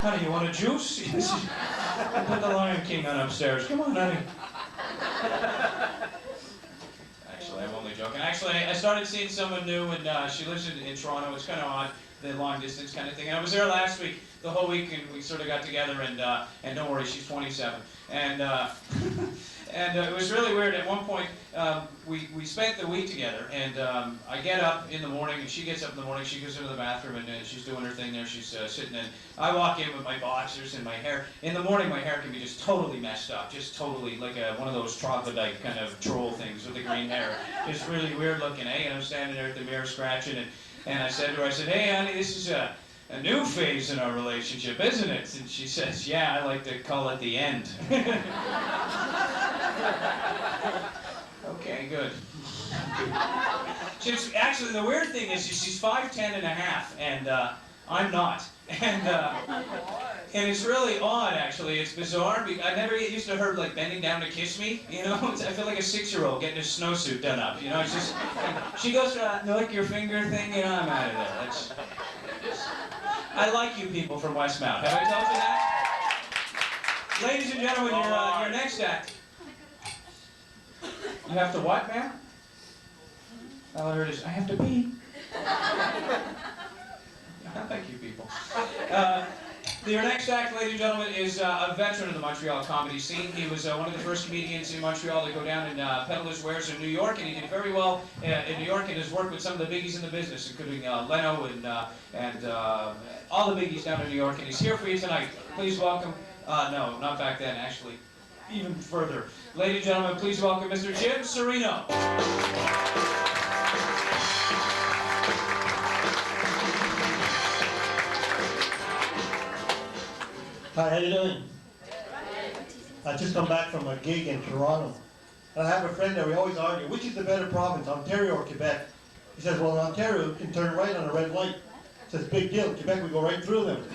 Honey, you want a juice? Put the Lion King on upstairs. Come on, honey. Actually, I'm only joking. Actually, I started seeing someone new, and she lives in Toronto. It's kind of odd, the long distance kind of thing. And I was there last week, the whole week, and we sort of got together. And don't worry, she's 27. And it was really weird. At one point, we spent the week together, and I get up in the morning, and she gets up in the morning. She goes into the bathroom, and she's doing her thing there. She's sitting in. I walk in with my boxers and my hair. In the morning, my hair can be just totally messed up, just totally like one of those troglodyte kind of troll things with the green hair. Just really weird looking, eh? And I'm standing there at the mirror scratching, and I said to her, I said, hey, honey, this is a new phase in our relationship, isn't it? And she says, yeah, I like to call it the end. Okay, good. Actually, the weird thing is she's 5'10" and a half, and I'm not. And it's really odd, actually. It's bizarre. I never get used to her like bending down to kiss me. You know, I feel like a 6-year-old getting his snowsuit done up. You know, it's just she goes for that lick your finger thing. You know, I'm out of there. I like you people from Westmount. Have I told you that? Ladies and gentlemen, your next act. You have to what, ma'am? All I heard is, I have to pee. Thank you, people. Your next act, ladies and gentlemen, is a veteran of the Montreal comedy scene. He was one of the first comedians in Montreal to go down and peddle his wares in New York, and he did very well in New York and has worked with some of the biggies in the business, including Leno and all the biggies down in New York, and he's here for you tonight. Please welcome, no, not back then, actually, even further. Ladies and gentlemen, please welcome Mr. Jim Serino. Hi, how you doing? I just come back from a gig in Toronto. And I have a friend there, we always argue, which is the better province, Ontario or Quebec? He says, well, in Ontario, you can turn right on a red light. He says, big deal, in Quebec, we go right through them.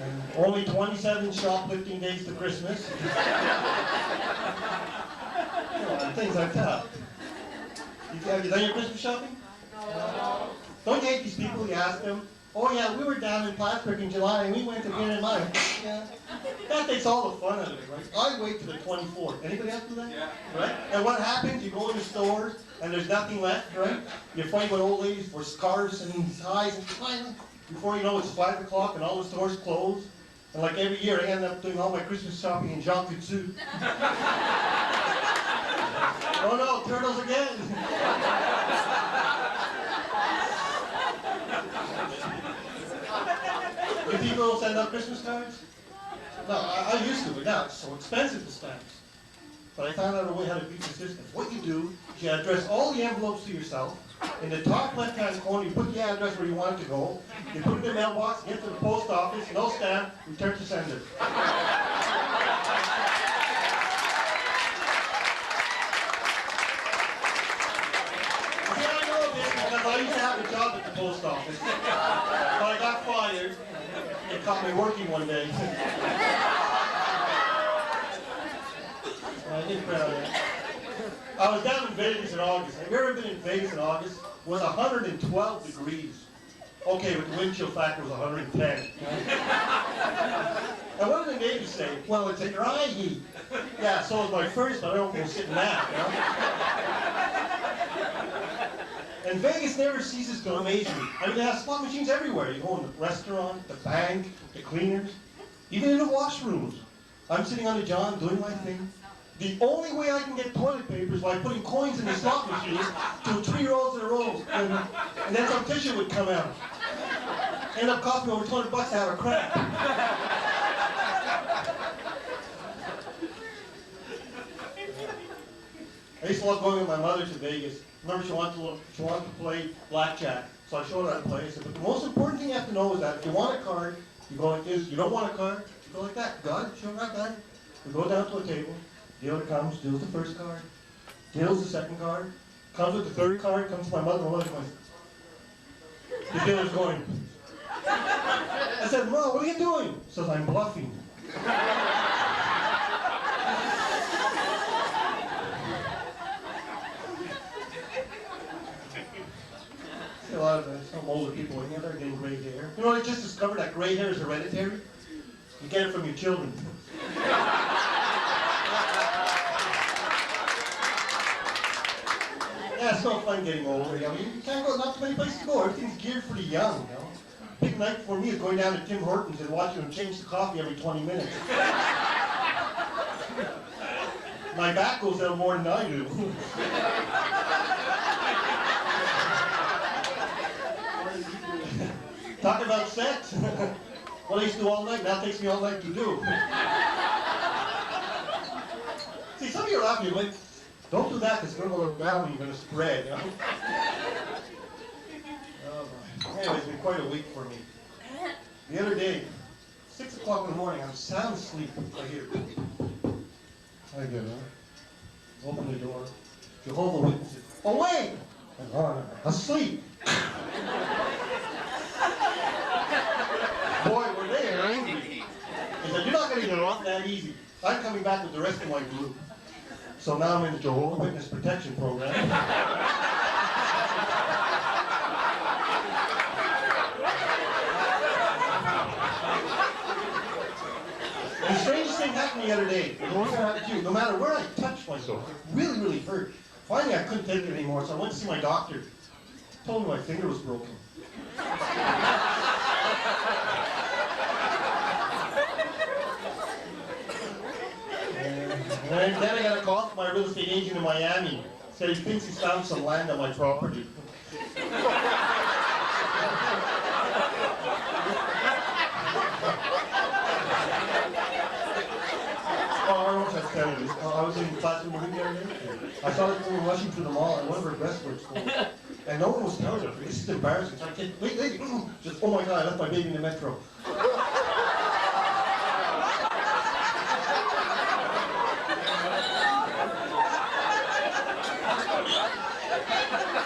And only 27 shoplifting days to Christmas. You know, and things like that. Have you done your Christmas shopping? No. Don't you hate these people? You ask them, oh yeah, we were down in Plattsburgh in July and we went to dinner in mine. Yeah. That takes all the fun out of it, right? I wait till the 24th. Anybody else do that? Yeah. Right? And what happens? You go in the stores and there's nothing left, right? You fight with old ladies for scarves and ties and finally, before you know it's 5 o'clock and all the stores close. And like every year, I end up doing all my Christmas shopping in Jean Coutu. Oh no, turtles again! Do people send out Christmas cards? No, I used to, but now it's so expensive to stamp. But I found out a way how to beat the system. What you do is you address all the envelopes to yourself. In the top left-hand corner, you put the address where you want it to go. You put it in the mailbox, get to the post office, no stamp, return to sender. I used to have a job at the post office, but I got fired. They caught me working one day. I did proud of that. I was down in Vegas in August. Have you ever been in Vegas in August? It was 112 degrees. Okay, but the wind chill factor was 110. And what did the neighbors say? Well, it's a dry heat. Yeah, so was my first, but I don't go sit in that, you know? And Vegas never ceases to amaze me. I mean, they have slot machines everywhere. You go in the restaurant, the bank, the cleaners, even in the washrooms. I'm sitting on the john doing my thing. The only way I can get toilet paper is by putting coins in the slot machines to 3-year-olds in a row. And then some tissue would come out. End up costing me over $200 to have a crack. I used to love going with my mother to Vegas. Remember, she wanted to play blackjack. So I showed her how to play. I said, but the most important thing you have to know is that if you want a card, you go like this. You don't want a card, you go like that. Got it? Sure, I got it. We go down to a table. Dealer comes, deals the first card, deals the second card, comes with the third card, comes to my mother, and my mother goes, the dealer's going. I said, Mom, what are you doing? She says, I'm bluffing. older people in here that are getting gray hair. You know, I just discovered that gray hair is hereditary. You get it from your children. Yeah, it's no fun getting older. I mean, you can't go, not too many places to go. Everything's geared for the young, you know. Big night for me is going down to Tim Hortons and watching them change the coffee every 20 minutes. My back goes down more than I do. Talk about sex. What I used to do all night, now it takes me all night to do. See, some of you are laughing, you're like, don't do that because it's going to go around and you're going to spread, you know? Oh my. Anyway, it's been quite a week for me. The other day, 6 o'clock in the morning, I'm sound asleep. I hear, I get up, open the door, Jehovah's Witnesses, awake! And asleep. Boy, were they angry. He said, you're not going to get off that easy. I'm coming back with the rest of my group. So now I'm in the Jehovah's Witness Protection Program. The strangest thing happened the other day. No matter where I touched myself, it really, really hurt. Finally, I couldn't take it anymore, so I went to see my doctor. Told me my finger was broken. And then I got a call from my real estate agent in Miami. Said he thinks he's found some land on my property. Oh, I don't know if that's telling you. I was in classroom moving the other day. I saw this woman rushing through the mall and one of her breasts was full. And no one was telling her. This is embarrassing. So I said, wait, lady. Just, oh my God, I left my baby in the metro.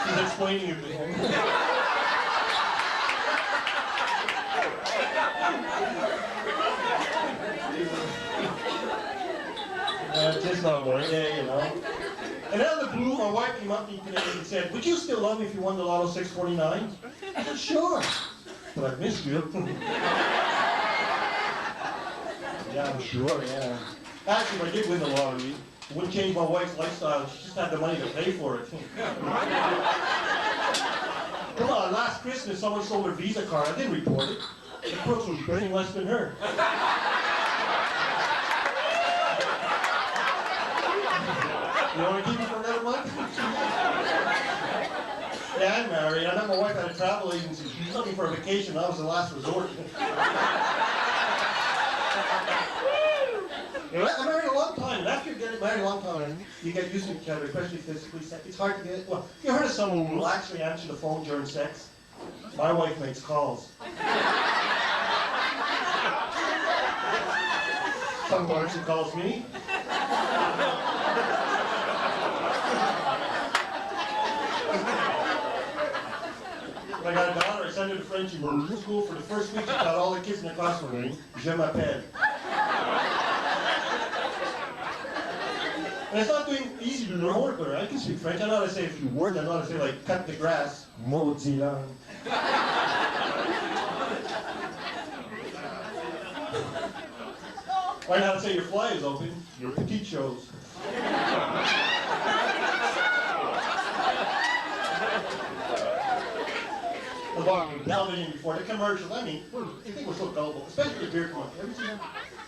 She's explaining it to him. Just not one day, you know. And out of the blue, my wife came up to me today and said, would you still love me if you won the Lotto 649? I said, sure. But I've missed you. Yeah, I'm sure, yeah. Actually, if I did win the lottery, it wouldn't change my wife's lifestyle. She just had the money to pay for it. Come on, last Christmas, someone stole her Visa card. I didn't report it. The crooks was spending less than her. You want to keep it for another month? Yeah, I'm married. I met my wife at a travel agency. She was looking for a vacation. That was the last resort. I'm married a long time. And after you get married a long time, you get used to each other, especially physically. It's hard to get. Well, you heard of someone who will actually answer the phone during sex? My wife makes calls. Sometimes she calls me. When I got a daughter, I sent her to French immersion school. For the first week, she taught all the kids in the class were named Je m'appelle. And it's not easy to learn homework with her. I can speak French. I know how to say a few words. I know how to say, like, cut the grass. Mozilla. I know how to say your fly is open. Your petite chose. The television before the commercials. I mean, I think we're so gullible, especially the beer commercials. Have you seen them?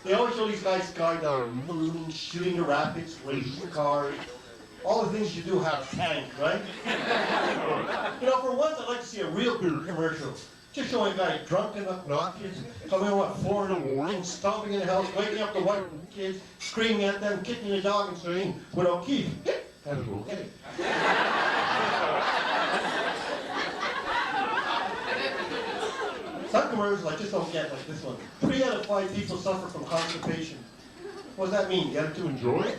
They always show these guys skydiving, shooting the rapids, racing the cars. All the things you do have tank, right? You know, for once I'd like to see a real beer commercial. Just showing a guy drunk and obnoxious, coming home at 4 in the morning, stomping in the house, waking up the wife and kids, screaming at them, kicking the dog and saying, with O'Keefe, that's okay. Some commercials I just don't get, like this one. 3 out of 5 people suffer from constipation. What does that mean? Get it to enjoy it?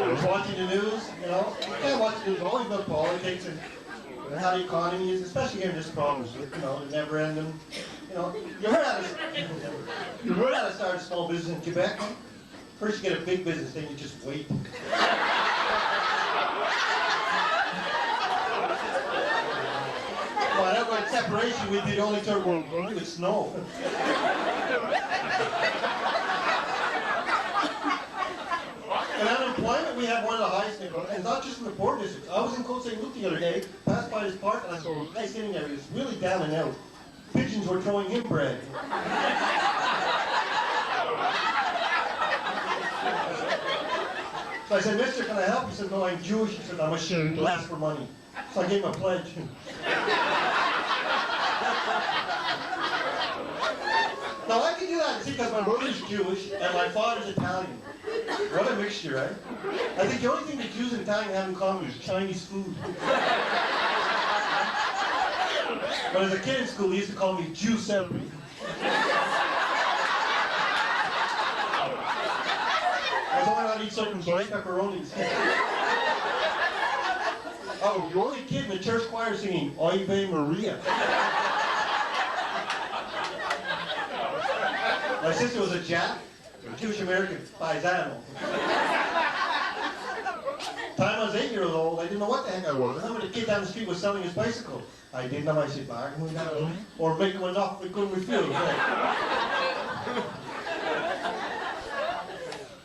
I was watching the news, you know. You can't watch the news, always about politics and how the economy is, especially here in this province, you know, the never-ending You know, you heard how to start a small business in Quebec? Huh? First you get a big business, then you just wait. Well, that was separation, we did only turn with snow. In unemployment, we have one of the highest, and not just in the poor districts. I was in Côte St. Luc the other day, passed by this park, and I saw a guy sitting there, he was really down and out. Pigeons were throwing him bread. So I said, mister, can I help you? He said, no, I'm Jewish. He said, I'm ashamed to ask for money. So I gave him a pledge. Now I can do that, see, because my mother's Jewish and my father's Italian. What a mixture, right? I think the only thing the Jews and Italian have in common is Chinese food. But as a kid in school, they used to call me Jew celery. I was only allowed to eat certain pepperonis. Oh, the only kid in the church choir singing Oive Maria. My sister was a Jap, a Jewish American, paisano. Time I was 8 years old, I didn't know what the heck I was. I remember the kid down the street was selling his bicycle. I didn't know I said, or make him enough we couldn't refuse.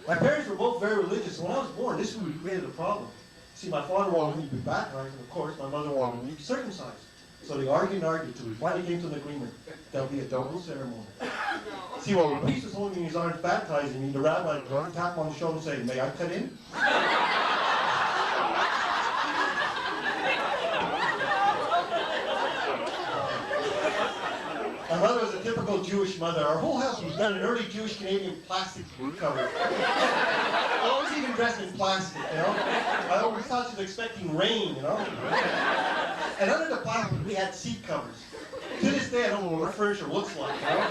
My parents were both very religious. When I was born, this really created a problem. See, my father wanted me to be baptized, and of course, my mother wanted me to be circumcised. So they argued and argued till we finally came to an agreement. There'll be a double ceremony. See, while the priest was holding me in his arms baptizing me, the rabbi would tap on the shoulder and say, may I cut in? My mother was a typical Jewish mother. Our whole house was done in early Jewish Canadian plastic cover. Always even dressed in plastic, you know? I always thought she was expecting rain, you know? And under the plastic, we had seat covers. To this day, I don't know what our furniture looks like, you know?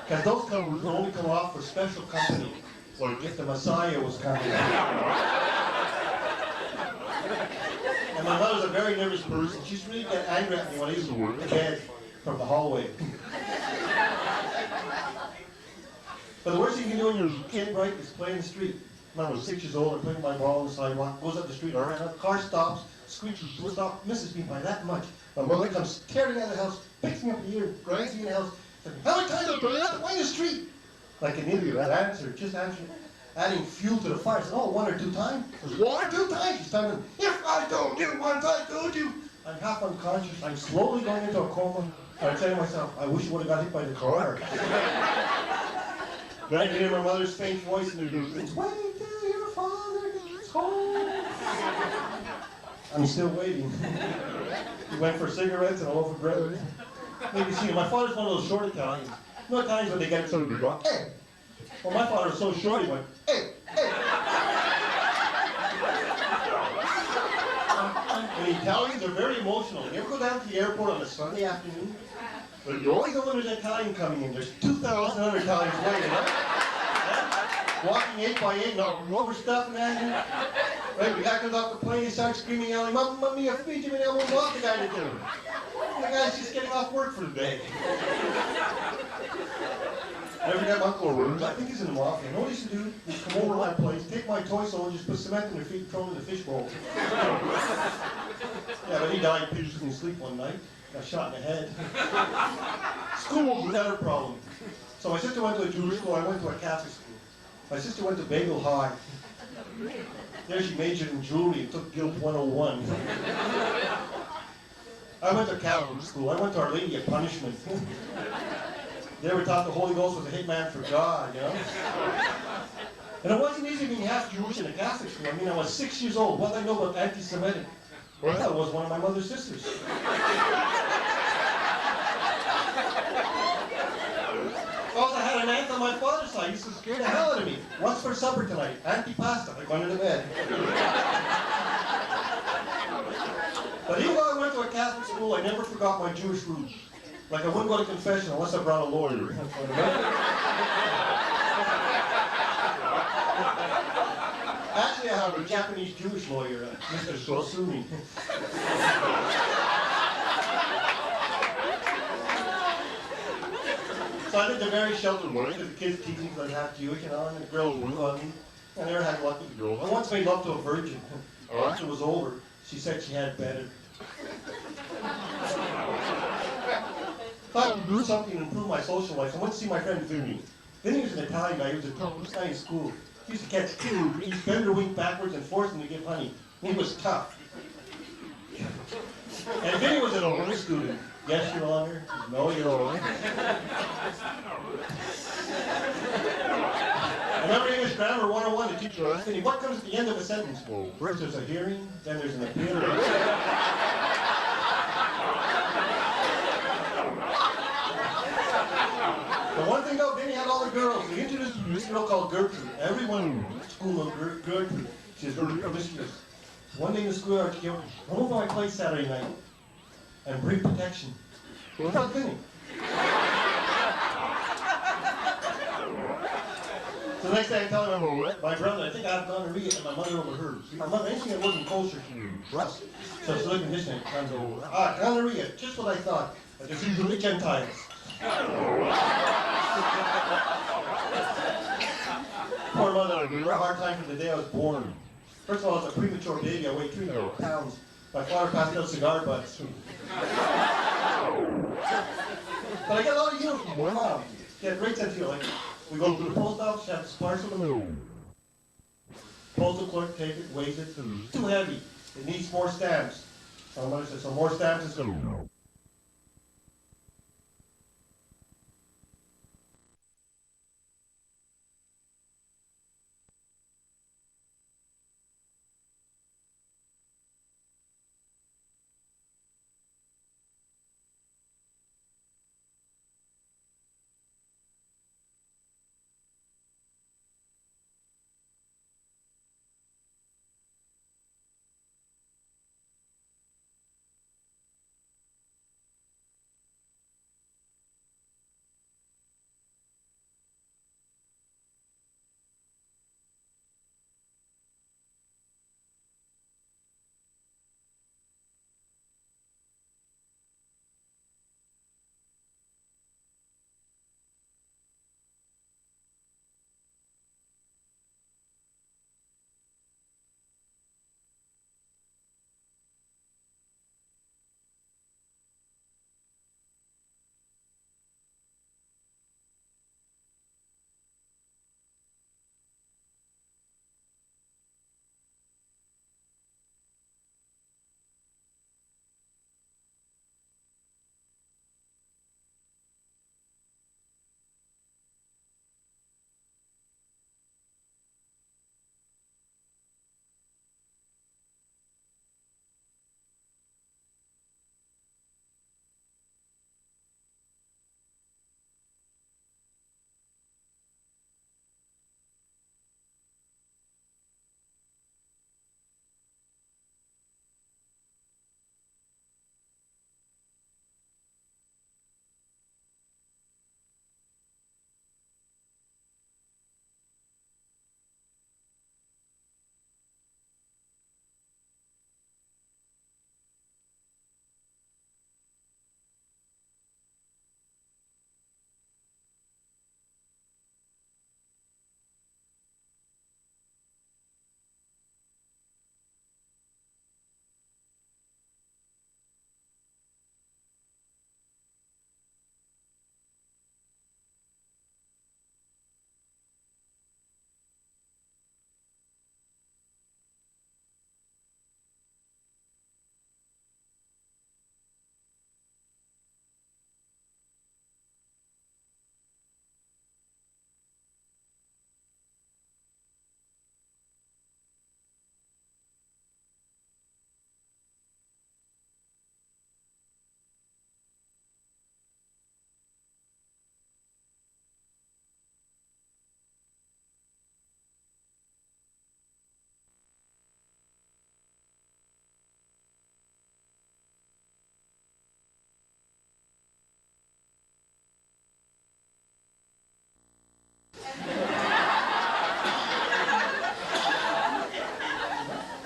Because those covers would only come off for special company, like if the Messiah was coming. And my mother's a very nervous person. She's really get angry at me when I used to work in bed from the hallway. But the worst thing you can do when you're a kid, right, is play in the street. When I was 6 years old, I'm playing my ball on the sidewalk, goes up the street, I ran up, car stops, screeches, stop, misses me by that much. My mother comes tearing out of the house, picks me up in the ear, drags me in the house, says, how many times have I have to play in the street? Like an idiot, I answered, just answered. Adding fuel to the fire. I said, oh, 1 or 2 times? I said, 1 or 2 times? She's telling me, if I told you once, I told you. I'm half unconscious. I'm slowly going into a coma. And I'm saying to myself, I wish you would have got hit by the car. Then I can hear my mother's faint voice in the distance. Wait till your father gets home. I'm still waiting. He went for cigarettes and a loaf of bread. Maybe see, my father's one of those short Italians. You know Italians when they get something to go, hey. Well, my father was so short, he went, hey, hey. And the Italians are very emotional. You ever go down to the airport on a Sunday afternoon? But you always know when there's an Italian coming in. There's 2,000 other Italians waiting, right? Yeah? Walking 8 by 8, no overstuffing that. Right? The guy comes off the plane, he starts screaming, yelling, Mamma mia, Fiji, and almost lost the guy to do. The guy's just getting off work for the day. Every time Uncle Rose, I think he's in the mafia. You know what he used to do? He'd come over to my place, take my toy soldiers, just put cement in their feet, and throw them in the fishbowl. Yeah, but he died peacefully in his sleep one night. Got shot in the head. School was another problem. So my sister went to a Jewish school, I went to a Catholic school. My sister went to Bagel High. There she majored in jewelry and took Guild 101. I went to Catholic school. I went to Our Lady of Punishment. They were taught the Holy Ghost was a hitman for God, you know? And it wasn't easy being half Jewish in a Catholic school. I mean, I was 6 years old. What did I know about anti-Semitic? Well, I thought it was one of my mother's sisters. Also, I had an aunt on my father's side. He used to scare the hell out of me. What's for supper tonight? Antipasta. I go under the bed. But even though I went to a Catholic school, I never forgot my Jewish roots. Like I wouldn't go to confession unless I brought a lawyer. Actually, I have a Japanese Jewish lawyer, Mr. Sosumi. So I lived a very sheltered life because the kids teased me because I was half Jewish and all, and the girls were on me. I never had luck with the girls. I once made love to a virgin. After it was over, she said she had better. Thought I would do something to improve my social life. I went to see my friend Vinny. Vinny was an Italian guy. He was a tough guy in school. He used to catch two. He used to bend her wing backwards and force them to give honey. He was tough. And Vinny was an honor student. Yes, Your Honor. No, Your Honor. I remember English Grammar 101, the teacher asked Vinny, what comes at the end of a sentence? Well, first there's a hearing, then there's an appeal. The one thing though, Vinny had all the girls. He introduced this girl called Gertrude. Everyone in school loved Gertrude. She was very promiscuous. One day in the schoolyard, she came over, come over my place Saturday night and bring protection. Without Vinny. So the next day I tell my brother, I think I have gonorrhea, and my mother overheard. My mother, anything that wasn't kosher, she would trust. So she's looking this thing, comes over. Ah, gonorrhea, just what I thought. But there's usually Gentiles. Poor mother, I had a hard time from the day I was born. First of all, I was a premature baby. I weighed 300 pounds. My father passed out cigar butts. But I got a lot of uniform. My mom, she had great sense of humor. Like, we go to the post office, she had this parcel in the room. Postal clerk take it, weighs it. It's too heavy. It needs more stamps. So my mother said, so more stamps is good.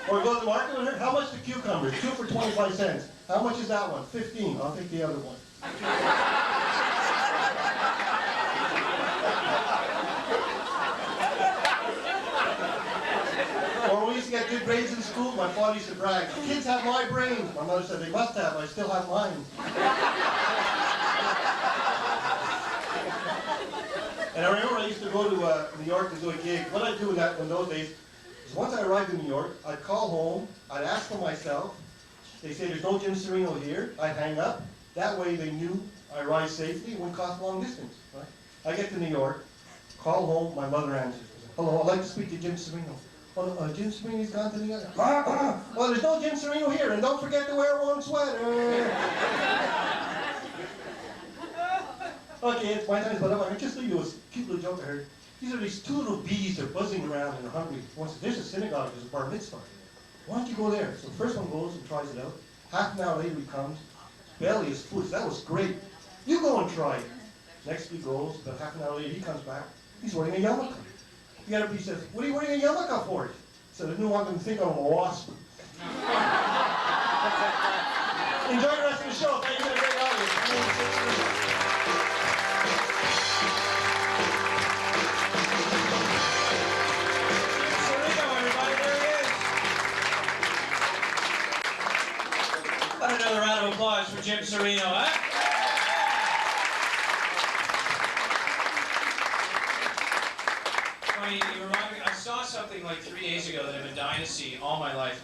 Or go to the market and how much the cucumbers? 2 for 25 cents. How much is that one? 15. I'll take the other one. good grades in school, my father used to brag, kids have my brains. My mother said, they must have, I still have mine. And I remember I used to go to New York to do a gig. What I'd do in those days is once I arrived in New York, I'd call home, I'd ask for myself. They say, there's no Jim Serino here. I'd hang up. That way they knew I arrived safely. It wouldn't cost long distance. Right? I get to New York, call home, my mother answers. Hello, I'd like to speak to Jim Serino. Oh, Jim Serino's gone to New York. Well, there's no Jim Serino here, and don't forget to wear a warm sweater. Okay, it's my time, but I just think it was a cute little joke I heard. These are these two little bees, they're buzzing around and they're hungry. Once there's a synagogue, there's a bar mitzvah. Why don't you go there? So the first one goes and tries it out. Half an hour later he comes, his belly is full. That was great. You go and try it. Next he goes, about half an hour later he comes back. He's wearing a yarmulke. The other bee says, what are you wearing a yarmulke for? He said, I didn't want them to think I'm a wasp. Enjoy the rest of the show. Thank you for a great audience. Another round of applause for Jim Serino, huh? Funny, you remind me, I saw something like 3 days ago that I've been dying to see all my life.